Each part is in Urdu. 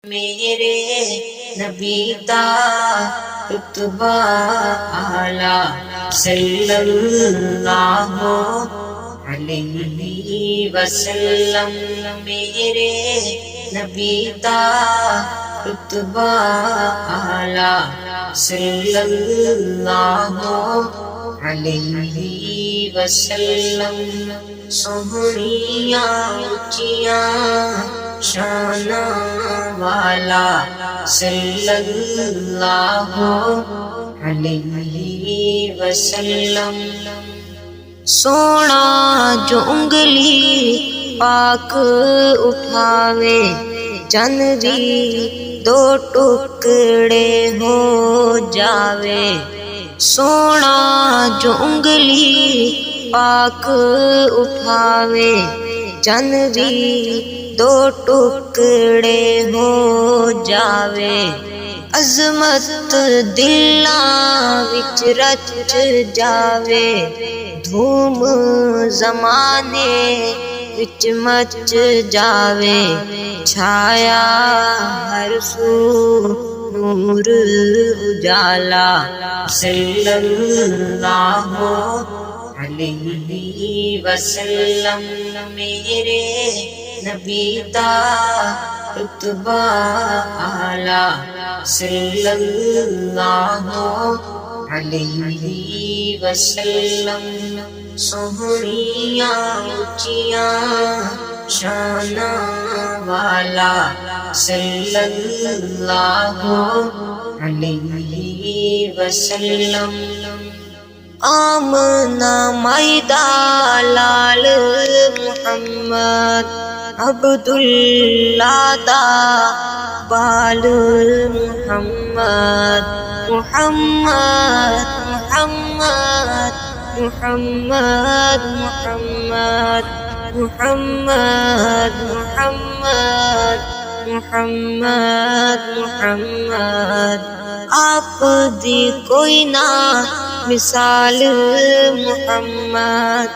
میرے نبی دا رتبہ اعلیٰ صلی اللہ علیہ وسلم۔ میرے نبی دا رتبہ اعلیٰ صلی اللہ علیہ وسلم۔ سہنیاں اونچیاں شاناں والا صلی اللہ علیہ وسلم۔ سونا جو انگلی پاک اٹھاوے جنری دو ٹکڑے ہو جاوے۔ سونا جو انگلی پاک اٹھاوے جنری دو ٹکڑے ہو جاوے۔ عظمت دلاں وچ رچ جاوے، دھوم زمانے وچ مچ جاوے۔ چھایا ہر سو نور اجالا صلی اللہ علیہ وسلم۔ میرے نبی دا رتبہ اعلیٰ صلی اللہ علیہ وسلم۔ سہنیاں اونچیاں شاناں والا صلی اللہ علیہ وسلم۔ آمنہ مائدہ لال محمد، عبداللہ دا بال محمد، محمد محمد محمد محمد محمد محمد محمد محمد۔ آپ دی کوئی نہ مثال محمد،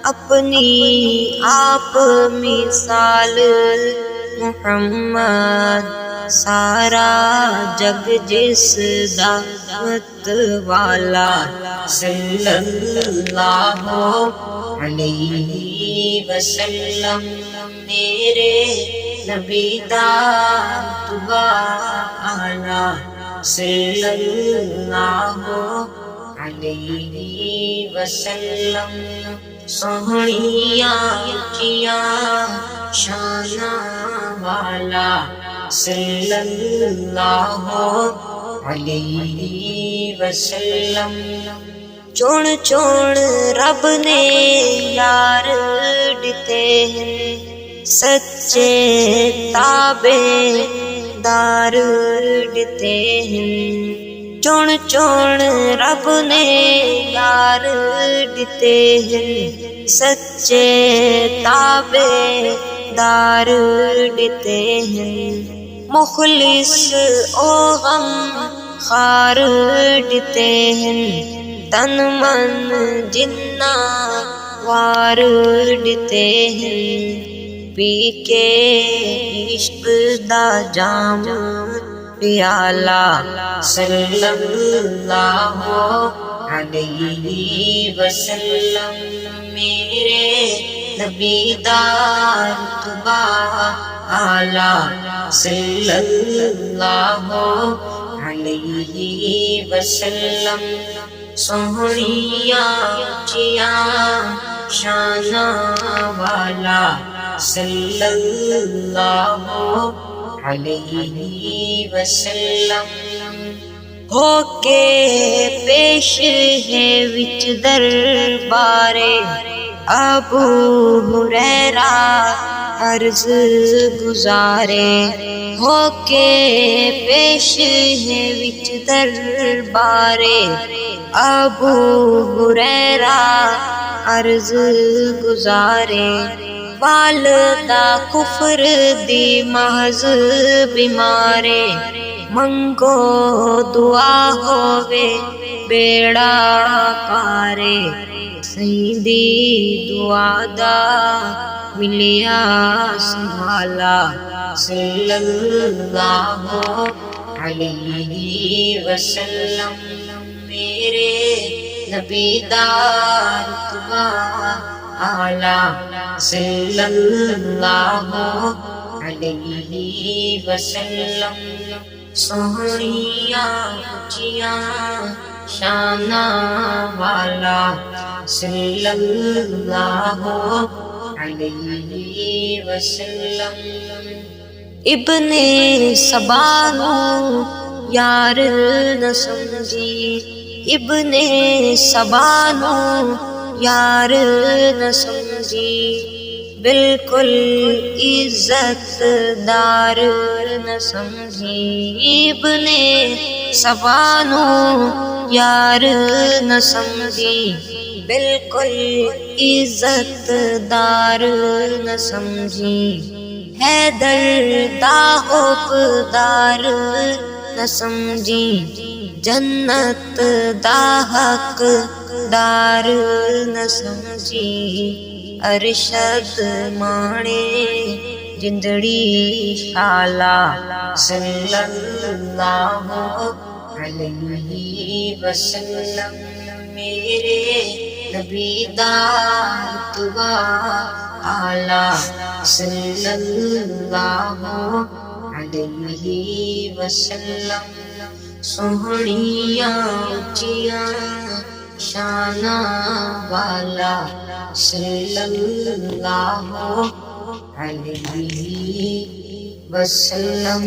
اپنی آپ مثال محمد۔ سارا جگ جس دا مت والا صلی اللہ علیہ وسلم۔ میرے نبی دا رتبہ اعلیٰ صلی اللہ علیہ وسلم۔ سہنیاں اونچیاں شاناں والا صلی اللہ علیہ وسلم۔ چون چون رب نے یار ڈتے ہیں، سچے تابے دار ڈتے ہیں۔ چون چون رب نے یار ڈتے ہیں، سچے تابے دار ڈتے ہیں۔ مخلص او غم خار ڈتے ہیں، تن من جنہ وار ڈتے ہیں۔ پی کے عشق دا جام پیالہ صلی اللہ علیہ وسلم۔ میرے نبی دا رتبہ اعلیٰ صلی اللہ علیہ وسلم۔ سہنیاں اونچیاں شاناں والا صلی اللہ علیہ وسلم۔ ہو کے پیش ہے وچ دربارے ابو ہریرہ عرض گزارے۔ ہو کے پیش ہے وچ دربارے ابو ہریرہ عرض گزارے۔ والدہ کفر دی محض بیمارے، منگو دعا ہووے بیڑا پارے۔ سیدی دعا دا ملیا سنبھالا صلی اللہ علیہ وسلم میرے نبی دا رتبہ اعلیٰ صلی اللہ علیہ وسلم سوہنیاں اونچیاں شاناں والا صلی اللہ علیہ وسلم ابن سبا نوں یار نہ سمجھی ابن سبا نوں یار نہ سمجھی بالکل عزت دار نہ سمجھی ابن سبا نوں یار نہ سمجھی بالکل عزت دار نہ سمجھی حیدر دا حقدار نہ سمجھی جنت دا حقدار نہ سمجھی ارشد مانے جندڑی شالا صلی اللہ علیہ وسلم میرے نبی دا رتبہ اعلیٰ صلی اللہ علیہ وسلم سوہنیاں اونچیاں شاناں والا صلی اللہ علیہ وسلم